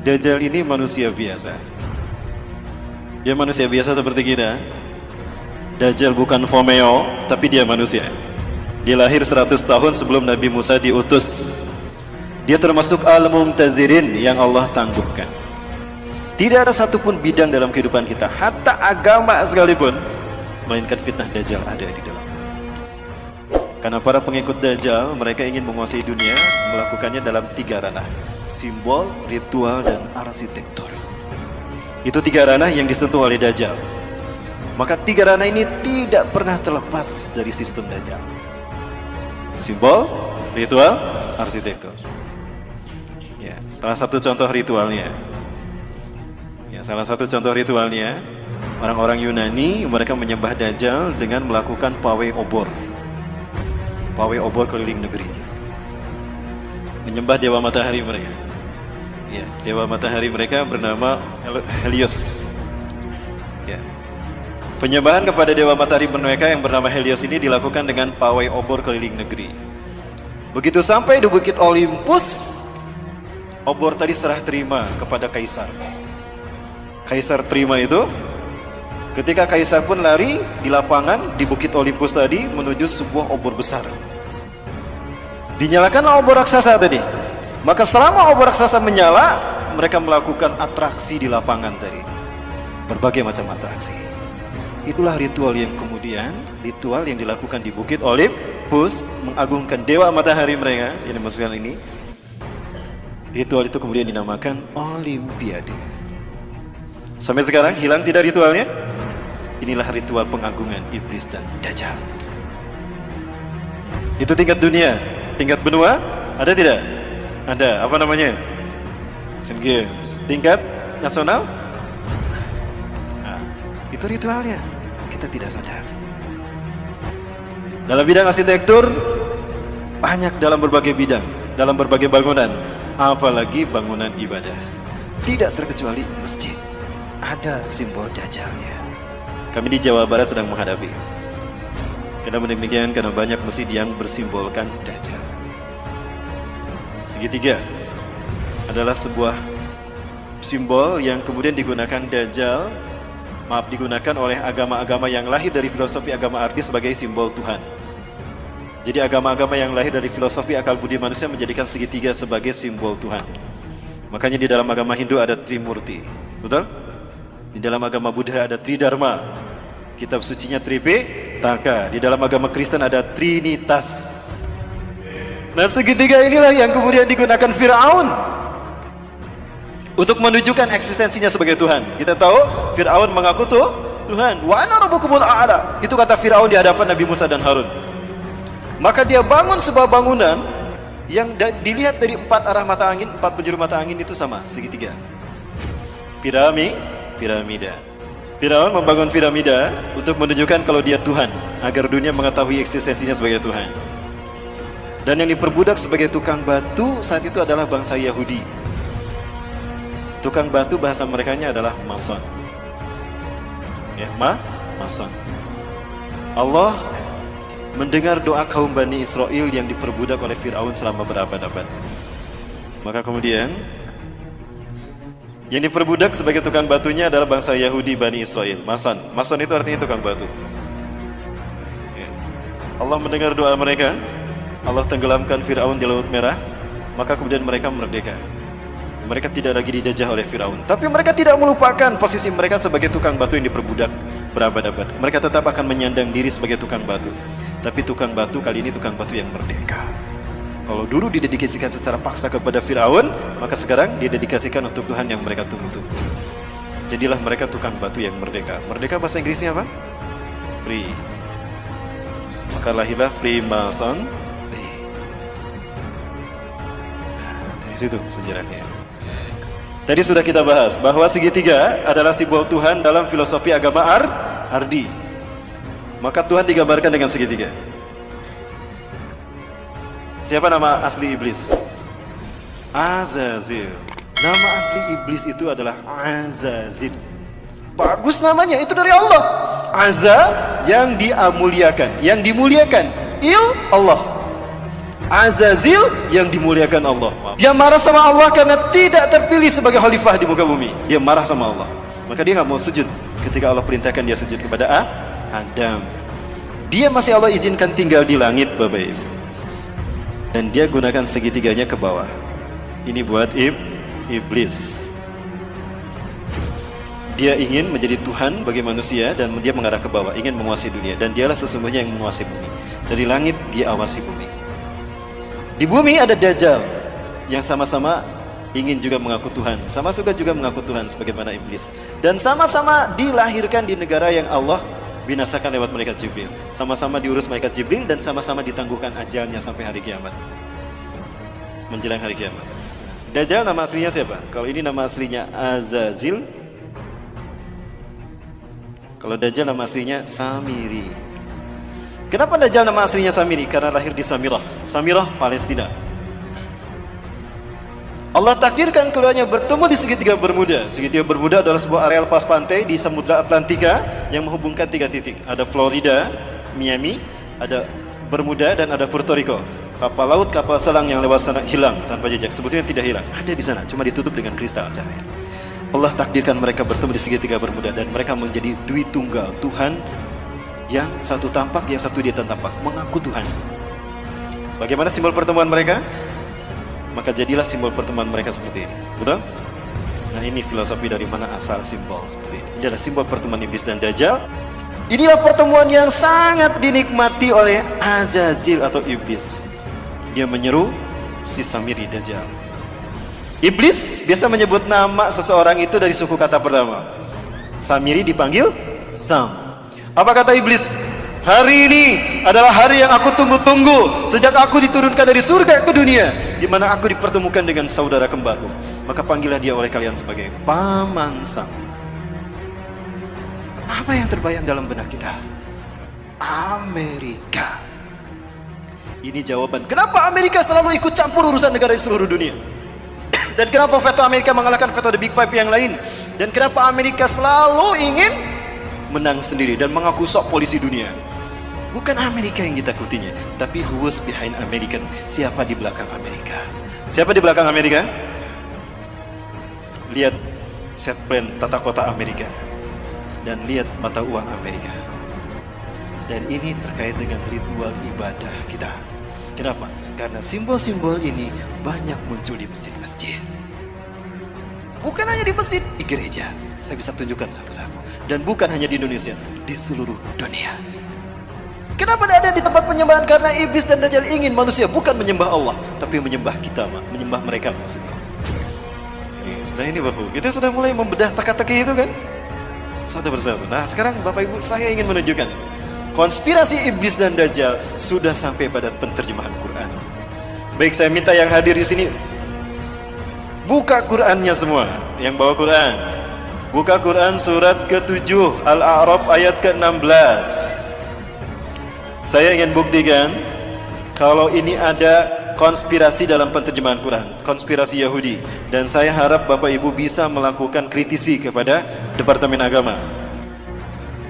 Dajjal ini manusia biasa. Dia manusia biasa seperti kita. Dajjal bukan Fomeo, tapi dia manusia. Dia lahir 100 tahun sebelum Nabi Musa diutus. Dia termasuk al-mumtazirin yang Allah tangguhkan. Tidak ada satupun bidang dalam kehidupan kita, hatta agama sekalipun, melainkan fitnah Dajjal ada di dalam. Karena para pengikut Dajjal, mereka ingin menguasai dunia, melakukannya dalam 3 ranah: simbol, ritual, dan arsitektur. Itu 3 ranah yang disentuh oleh Dajjal. Maka 3 ranah ini tidak pernah terlepas dari sistem Dajjal: simbol, ritual, arsitektur. Ya, salah satu contoh ritualnya. Orang-orang Yunani, mereka menyembah Dajjal dengan melakukan pawai obor. Pawai obor keliling negeri. Menyembah dewa matahari mereka. Ya, dewa matahari mereka bernama Helios. Ya. Penyembahan kepada dewa matahari mereka yang bernama Helios ini dilakukan dengan pawai obor keliling negeri. Begitu sampai di Bukit Olympus, obor tadi serah terima kepada kaisar. Kaisar terima itu. Ketika kaisar pun lari di lapangan di Bukit Olympus tadi menuju sebuah obor besar. Dinyalakan obor raksasa tadi. Maka selama obor raksasa menyala, mereka melakukan atraksi di lapangan tadi. Berbagai macam atraksi. Itulah ritual yang dilakukan di Bukit Olympus, mengagungkan dewa matahari mereka yang dimasukkan ini. Ritual itu kemudian dinamakan Olimpiade. Sampai sekarang hilang tidak ritualnya? Inilah ritual pengagungan iblis dan Dajjal. Itu tingkat dunia. Tingkat benua ada tidak? Ada. Apa namanya? Asian Games. Tingkat nasional? Nah, itu ritualnya. Kita tidak sadar. Dalam bidang arsitektur, banyak dalam berbagai bidang, dalam berbagai bangunan, apalagi bangunan ibadah. Tidak terkecuali masjid. Ada simbol Dajjalnya. Kami di Jawa Barat sedang menghadapi. Kenapa demikian? Karena banyak masjid yang bersimbolkan Dajjal. Segitiga adalah sebuah simbol yang kemudian digunakan digunakan oleh agama-agama yang lahir dari filosofi agama arti sebagai simbol Tuhan. Jadi agama-agama yang lahir dari filosofi akal budi manusia menjadikan segitiga sebagai simbol Tuhan. Makanya di dalam agama Hindu ada Trimurti. Betul? Di dalam agama Buddha ada Tridharma. Kitab sucinya Tripitaka. Di dalam agama Kristen ada Trinitas. Nah, segitiga inilah yang kemudian digunakan Firaun untuk menunjukkan eksistensinya sebagai Tuhan. Kita tahu Firaun mengaku Tuhan. Wa ana rabbukumul a'la. Itu kata Firaun di hadapan Nabi Musa dan Harun. Maka dia bangun sebuah bangunan yang dilihat dari 4 arah mata angin, 4 penjuru mata angin itu sama, segitiga. Piramida. Firaun membangun piramida untuk menunjukkan kalau dia Tuhan, agar dunia mengetahui eksistensinya sebagai Tuhan. Dan yang diperbudak sebagai tukang batu saat itu adalah bangsa Yahudi. Tukang batu bahasa merekanya adalah mason. Ya, mason. Allah mendengar doa kaum Bani Israel yang diperbudak oleh Firaun selama berabad-abad. Maka kemudian yang diperbudak sebagai tukang batunya adalah bangsa Yahudi Bani Israel. Mason itu artinya tukang batu. Ya. Allah mendengar doa mereka. Allah tenggelamkan Firaun di Laut Merah. Maka kemudian mereka merdeka. Mereka tidak lagi dijajah oleh Firaun. Tapi mereka tidak melupakan posisi mereka sebagai tukang batu yang diperbudak berabad-abad. Mereka tetap akan menyandang diri sebagai tukang batu. Tapi tukang batu kali ini tukang batu yang merdeka. Kalau dulu didedikasikan secara paksa kepada Firaun, maka sekarang didedikasikan untuk Tuhan yang mereka tunggu-tunggu. Jadilah mereka tukang batu yang merdeka. Merdeka bahasa Inggrisnya apa? Free. Maka lahirlah Freemason. Nah, dari situ sejarahnya. Tadi sudah kita bahas bahwa segitiga adalah simbol Tuhan dalam filosofi agama Ardi. Maka Tuhan digambarkan dengan segitiga. Siapa nama asli iblis? Azazil. Nama asli iblis itu adalah Azazil. Bagus namanya, itu dari Allah. Azza yang dimuliakan, yang dimuliakan. Il Allah. Azazil yang dimuliakan Allah. Dia marah sama Allah karena tidak terpilih sebagai khalifah di muka bumi. Dia marah sama Allah, maka dia nggak mau sujud ketika Allah perintahkan dia sujud kepada Adam. Dia masih Allah izinkan tinggal di langit, Bapak Ibu, dan dia gunakan segitiganya ke bawah. Ini buat iblis. Dia ingin menjadi Tuhan bagi manusia dan dia mengarah ke bawah, ingin menguasai dunia, dan dialah sesungguhnya yang menguasai bumi. Dari langit dia awasi bumi. Di bumi ada Dajjal yang sama-sama ingin juga mengaku Tuhan, sama juga mengaku Tuhan sebagaimana iblis, dan sama-sama dilahirkan di negara yang Allah binasakan lewat malaikat Jibril. Sama-sama diurus malaikat Jibril dan sama-sama ditangguhkan ajalnya sampai hari kiamat, menjelang hari kiamat. Dajjal nama aslinya siapa? Kalau ini nama aslinya Azazil. Kalau Dajjal nama aslinya Samiri. Kenapa Dajjal nama aslinya Samiri? Karena lahir di Samirah, Palestina. Allah takdirkan keduanya bertemu di segitiga Bermuda. Segitiga Bermuda adalah sebuah area lepas pantai di Samudra Atlantika yang menghubungkan 3 titik. Ada Florida, Miami, ada Bermuda, dan ada Puerto Rico. Kapal laut, kapal selam yang lewat sana hilang tanpa jejak. Sebetulnya tidak hilang, ada di sana, cuma ditutup dengan kristal cahaya. Allah takdirkan mereka bertemu di segitiga Bermuda dan mereka menjadi dui tunggal, Tuhan yang satu tampak, yang satu dia tampak, mengaku Tuhan. Bagaimana simbol pertemuan mereka? Maka jadilah simbol pertemuan mereka seperti ini. Betul? Nah, ini filosofi dari mana asal simbol seperti ini. Ini adalah simbol pertemuan iblis dan Dajjal. Inilah pertemuan yang sangat dinikmati oleh Azazil atau iblis. Dia menyeru si Samiri Dajjal. Iblis biasa menyebut nama seseorang itu dari suku kata pertama. Samiri dipanggil Sam. Apa kata iblis? Hari ini adalah hari yang aku tunggu-tunggu sejak aku diturunkan dari surga ke dunia, di mana aku dipertemukan dengan saudara kembarku. Maka panggillah dia oleh kalian sebagai Paman Sam. Apa yang terbayang dalam benak kita? Amerika. Ini jawaban kenapa Amerika selalu ikut campur urusan negara di seluruh dunia. Dan kenapa veto Amerika mengalahkan veto The Big Five yang lain. Dan kenapa Amerika selalu ingin menang sendiri dan mengaku sok polisi dunia. Bukan Amerika yang ditakutinya, tapi who was behind American. Siapa di belakang Amerika? Siapa di belakang Amerika? Lihat set plan tata kota Amerika dan lihat mata uang Amerika. Dan ini terkait dengan ritual ibadah kita. Kenapa? Karena simbol-simbol ini banyak muncul di masjid-masjid. Bukan hanya di masjid, di gereja. Saya bisa tunjukkan satu-satu. Dan bukan hanya di Indonesia, di seluruh dunia. Kenapa tidak ada di tempat penyembahan? Karena iblis dan Dajjal ingin manusia bukan menyembah Allah, tapi menyembah kita, menyembah mereka maksudnya. Nah ini Bapak, kita sudah mulai membedah teka-teki itu kan? Satu persatu. Nah sekarang Bapak Ibu, saya ingin menunjukkan konspirasi iblis dan Dajjal sudah sampai pada penterjemahan Quran. Baik, saya minta yang hadir di sini buka Qurannya semua. Yang bawa Quran, buka Quran surat ke-7 Al-A'raf ayat ke-16. Saya ingin buktikan kalau ini ada konspirasi dalam penterjemahan Quran, konspirasi Yahudi. Dan saya harap Bapak Ibu bisa melakukan kritisi kepada Departemen Agama.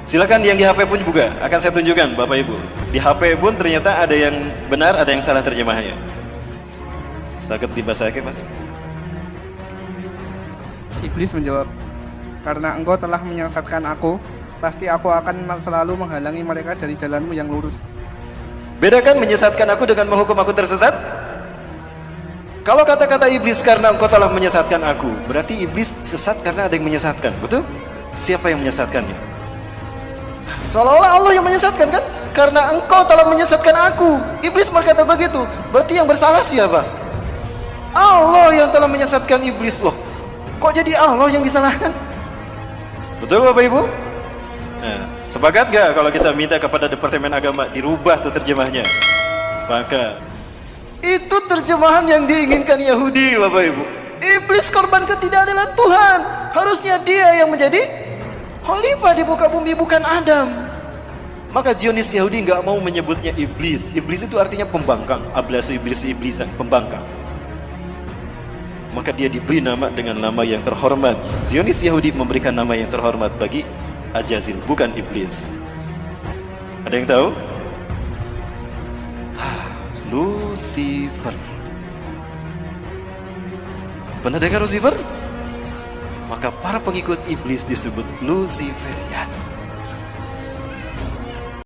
Silakan yang di HP pun juga akan saya tunjukkan Bapak Ibu. Di HP pun ternyata ada yang benar, ada yang salah terjemahnya. Sakit dibasahkan Mas. Iblis menjawab, karena engkau telah menyesatkan aku, pasti aku akan selalu menghalangi mereka dari jalanmu yang lurus. Bedakan menyesatkan aku dengan menghukum aku tersesat. Kalau kata-kata iblis karena engkau telah menyesatkan aku, berarti iblis sesat karena ada yang menyesatkan, betul? Siapa yang menyesatkannya? Seolah-olah Allah yang menyesatkan kan? Karena engkau telah menyesatkan aku. Iblis berkata begitu. Berarti yang bersalah siapa? Allah yang telah menyesatkan iblis loh. Kok jadi Allah yang disalahkan? Betul Bapak Ibu? Nah, sepakat gak kalau kita minta kepada Departemen Agama dirubah tuh terjemahnya? Sepakat. Itu terjemahan yang diinginkan Yahudi Bapak Ibu. Iblis korban ketidakadilan Tuhan. Harusnya dia yang menjadi khalifah di muka bumi, bukan Adam. Maka Zionis Yahudi nggak mau menyebutnya iblis. Iblis itu artinya pembangkang. Ablasu iblisan, pembangkang. Maka dia diberi nama dengan nama yang terhormat. Zionis Yahudi memberikan nama yang terhormat bagi Azazil, bukan iblis. Ada yang tahu? Lucifer. Pernah dengar Lucifer? Maka para pengikut iblis disebut Luciferian.